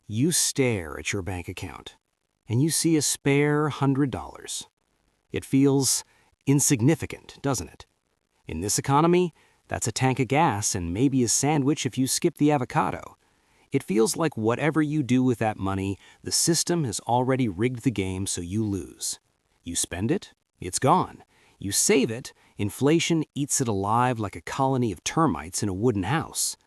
You stare at your bank account, and you see a spare $100. It feels insignificant, doesn't it? In this economy, that's a tank of gas and maybe a sandwich if you skip the avocado. It feels like whatever you do with that money, the system has already rigged the game so you lose. You spend it, it's gone. You save it, inflation eats it alive like a colony of termites in a wooden house.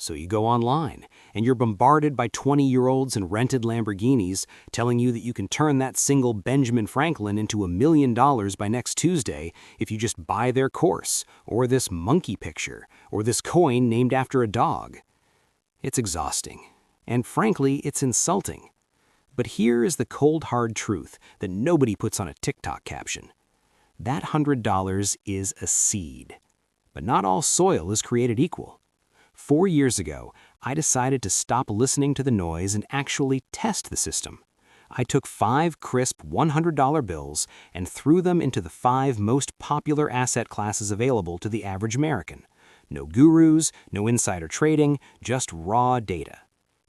So you go online, and you're bombarded by 20-year-olds in rented Lamborghinis telling you that you can turn that single Benjamin Franklin into $1 million by next Tuesday if you just buy their course, or this monkey picture, or this coin named after a dog. It's exhausting, and frankly, it's insulting. But here is the cold, hard truth that nobody puts on a TikTok caption. That $100 is a seed. But not all soil is created equal. 4 years ago, I decided to stop listening to the noise and actually test the system. I took 5 crisp $100 bills and threw them into the 5 most popular asset classes available to the average American. No gurus, no insider trading, just raw data.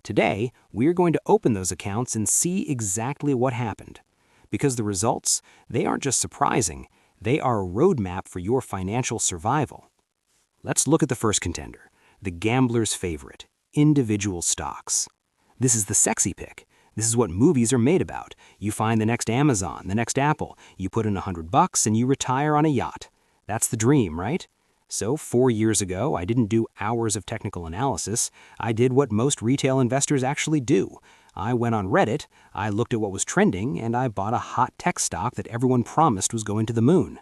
Today, we're going to open those accounts and see exactly what happened. Because the results, they aren't just surprising, they are a roadmap for your financial survival. Let's look at the first contender. The gambler's favorite, individual stocks. This is the sexy pick. This is what movies are made about. You find the next Amazon, the next Apple. You put in $100 and you retire on a yacht. That's the dream, right? So 4 years ago, I didn't do hours of technical analysis. I did what most retail investors actually do. I went on Reddit, I looked at what was trending, and I bought a hot tech stock that everyone promised was going to the moon.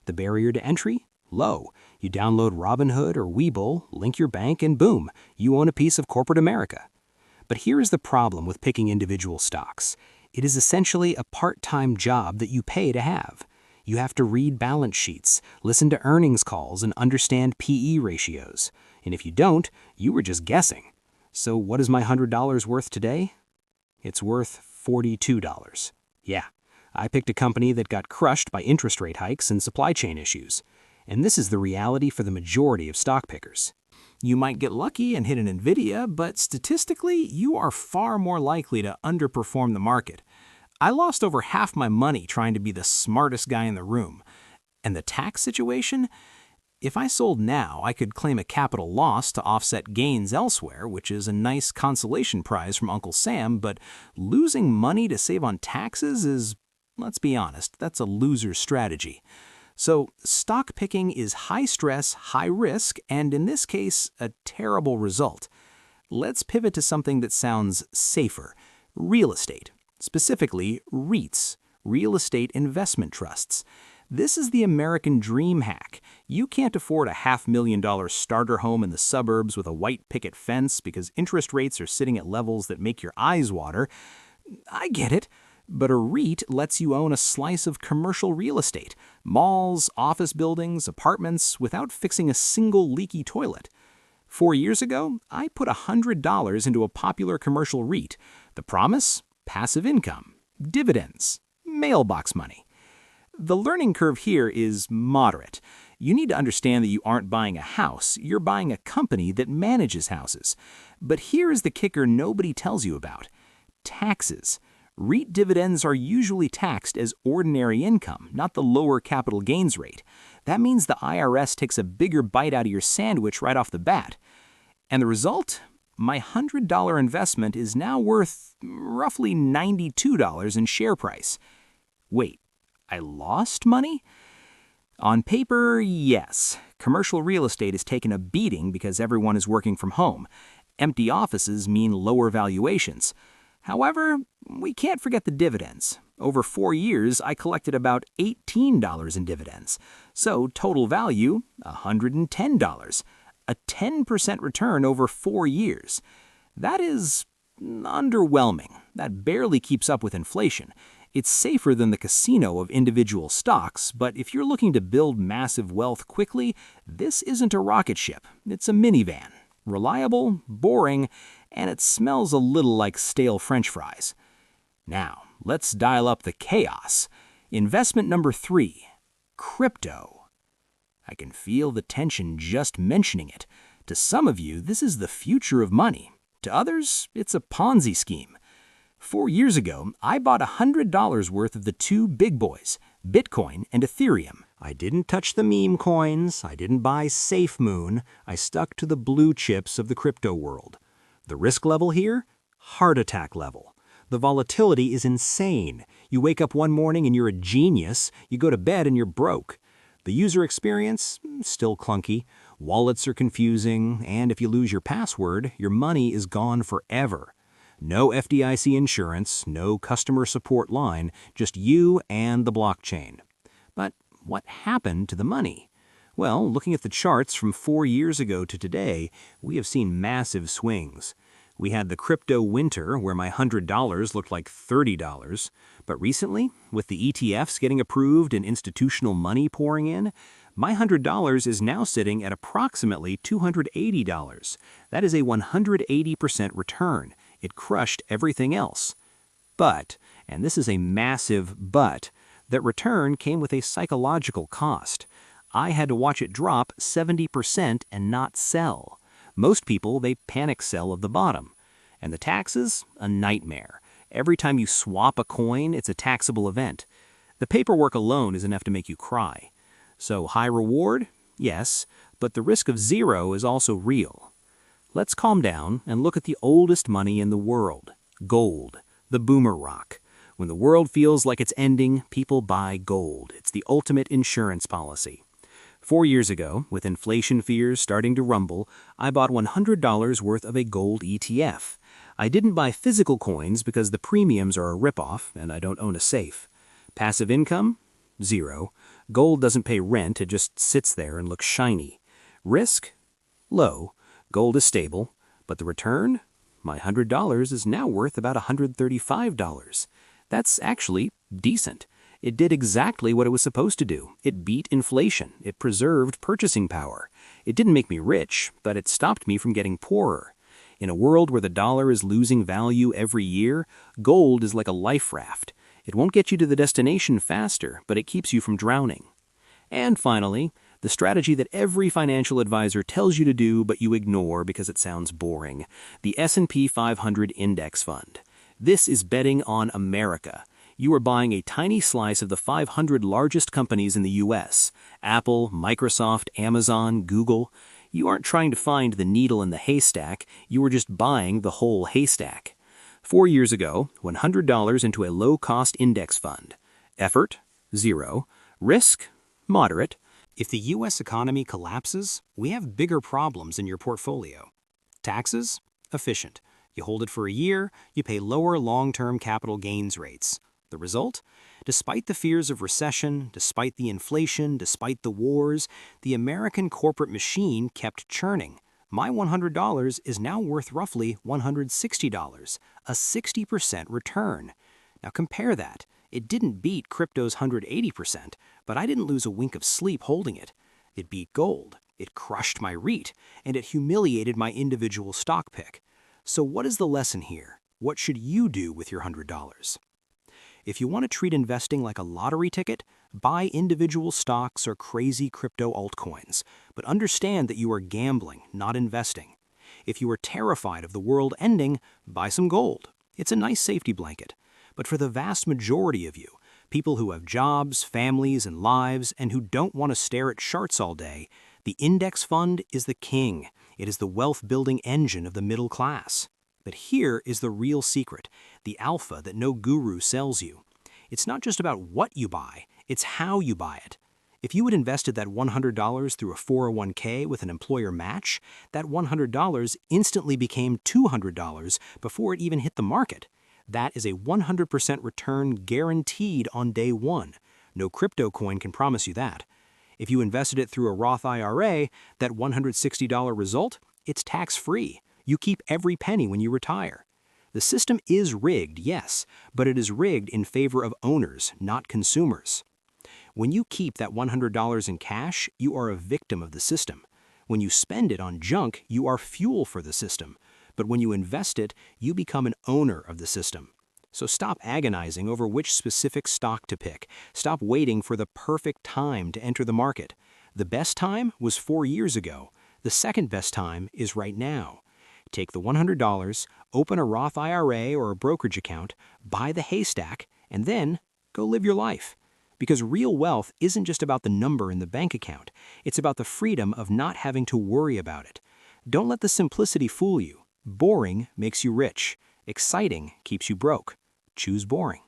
The barrier to entry? Low. You download Robinhood or Webull, link your bank, and boom, you own a piece of corporate America. But here is the problem with picking individual stocks. It is essentially a part-time job that you pay to have. You have to read balance sheets, listen to earnings calls, and understand PE ratios. And if you don't, you were just guessing. So what is my $100 worth today? It's worth $42. Yeah, I picked a company that got crushed by interest rate hikes and supply chain issues. And this is the reality for the majority of stock pickers. You might get lucky and hit an Nvidia, but statistically, you are far more likely to underperform the market. I lost over half my money trying to be the smartest guy in the room. And the tax situation? If I sold now, I could claim a capital loss to offset gains elsewhere, which is a nice consolation prize from Uncle Sam, but losing money to save on taxes is, let's be honest, that's a loser's strategy. So stock picking is high stress, high risk, and in this case, a terrible result. Let's pivot to something that sounds safer, real estate, specifically REITs, real estate investment trusts. This is the American dream hack. You can't afford a $500,000 starter home in the suburbs with a white picket fence because interest rates are sitting at levels that make your eyes water. I get it. But a REIT lets you own a slice of commercial real estate, malls, office buildings, apartments, without fixing a single leaky toilet. 4 years ago, I put $100 into a popular commercial REIT. The promise? Passive income, dividends, mailbox money. The learning curve here is moderate. You need to understand that you aren't buying a house, you're buying a company that manages houses. But here is the kicker nobody tells you about. Taxes. REIT dividends are usually taxed as ordinary income, not the lower capital gains rate. That means the IRS takes a bigger bite out of your sandwich right off the bat. And the result? My $100 investment is now worth roughly $92 in share price. Wait, I lost money? On paper, yes. Commercial real estate is taking a beating because everyone is working from home. Empty offices mean lower valuations. However, we can't forget the dividends. Over 4 years, I collected about $18 in dividends. So total value, $110. A 10% return over 4 years. That is underwhelming. That barely keeps up with inflation. It's safer than the casino of individual stocks, but if you're looking to build massive wealth quickly, this isn't a rocket ship. It's a minivan. Reliable, boring, and it smells a little like stale French fries. Now, let's dial up the chaos. Investment number 3, crypto. I can feel the tension just mentioning it. To some of you, this is the future of money. To others, it's a Ponzi scheme. 4 years ago, I bought $100 worth of the two big boys, Bitcoin and Ethereum. I didn't touch the meme coins, I didn't buy SafeMoon, I stuck to the blue chips of the crypto world. The risk level here? Heart attack level. The volatility is insane. You wake up one morning and you're a genius, you go to bed and you're broke. The user experience? Still clunky. Wallets are confusing, and if you lose your password, your money is gone forever. No FDIC insurance, no customer support line, just you and the blockchain. But what happened to the money? Well, looking at the charts from 4 years ago to today, we have seen massive swings. We had the crypto winter where my $100 looked like $30, but recently, with the ETFs getting approved and institutional money pouring in, my $100 is now sitting at approximately $280. That is a 180% return. It crushed everything else. But, and this is a massive but, that return came with a psychological cost. I had to watch it drop 70% and not sell. Most people, they panic sell of the bottom. And the taxes? A nightmare. Every time you swap a coin, it's a taxable event. The paperwork alone is enough to make you cry. So high reward? Yes, but the risk of zero is also real. Let's calm down and look at the oldest money in the world, gold, the boomer rock. When the world feels like it's ending, people buy gold. It's the ultimate insurance policy. 4 years ago, with inflation fears starting to rumble, I bought $100 worth of a gold ETF. I didn't buy physical coins because the premiums are a ripoff and I don't own a safe. Passive income? Zero. Gold doesn't pay rent, it just sits there and looks shiny. Risk? Low. Gold is stable, but the return? My $100 is now worth about $135. That's actually decent. It did exactly what it was supposed to do. It beat inflation. It preserved purchasing power. It didn't make me rich, but it stopped me from getting poorer. In a world where the dollar is losing value every year, gold is like a life raft. It won't get you to the destination faster, but it keeps you from drowning. And finally, the strategy that every financial advisor tells you to do but you ignore because it sounds boring, the S&P 500 Index Fund. This is betting on America. You are buying a tiny slice of the 500 largest companies in the U.S. Apple, Microsoft, Amazon, Google. You aren't trying to find the needle in the haystack, you are just buying the whole haystack. 4 years ago, $100 into a low-cost index fund. Effort? Zero. Risk? Moderate. If the U.S. economy collapses, we have bigger problems in your portfolio. Taxes? Efficient. You hold it for a year, you pay lower long-term capital gains rates. The result? Despite the fears of recession, despite the inflation, despite the wars, the American corporate machine kept churning. My $100 is now worth roughly $160, a 60% return. Now compare that. It didn't beat crypto's 180%, but I didn't lose a wink of sleep holding it. It beat gold, it crushed my REIT, and it humiliated my individual stock pick. So what is the lesson here? What should you do with your $100? If you want to treat investing like a lottery ticket, buy individual stocks or crazy crypto altcoins, but understand that you are gambling, not investing. If you are terrified of the world ending, buy some gold. It's a nice safety blanket. But for the vast majority of you, people who have jobs, families, and lives, and who don't want to stare at charts all day, the index fund is the king. It is the wealth-building engine of the middle class. But here is the real secret, the alpha that no guru sells you. It's not just about what you buy, it's how you buy it. If you had invested that $100 through a 401k with an employer match, that $100 instantly became $200 before it even hit the market. That is a 100% return guaranteed on day one. No crypto coin can promise you that. If you invested it through a Roth IRA, that $160 result, it's tax-free. You keep every penny when you retire. The system is rigged, yes, but it is rigged in favor of owners, not consumers. When you keep that $100 in cash, you are a victim of the system. When you spend it on junk, you are fuel for the system. But when you invest it, you become an owner of the system. So stop agonizing over which specific stock to pick. Stop waiting for the perfect time to enter the market. The best time was 4 years ago. The second best time is right now. Take the $100, open a Roth IRA or a brokerage account, buy the haystack, and then go live your life. Because real wealth isn't just about the number in the bank account, it's about the freedom of not having to worry about it. Don't let the simplicity fool you. Boring makes you rich. Exciting keeps you broke. Choose boring.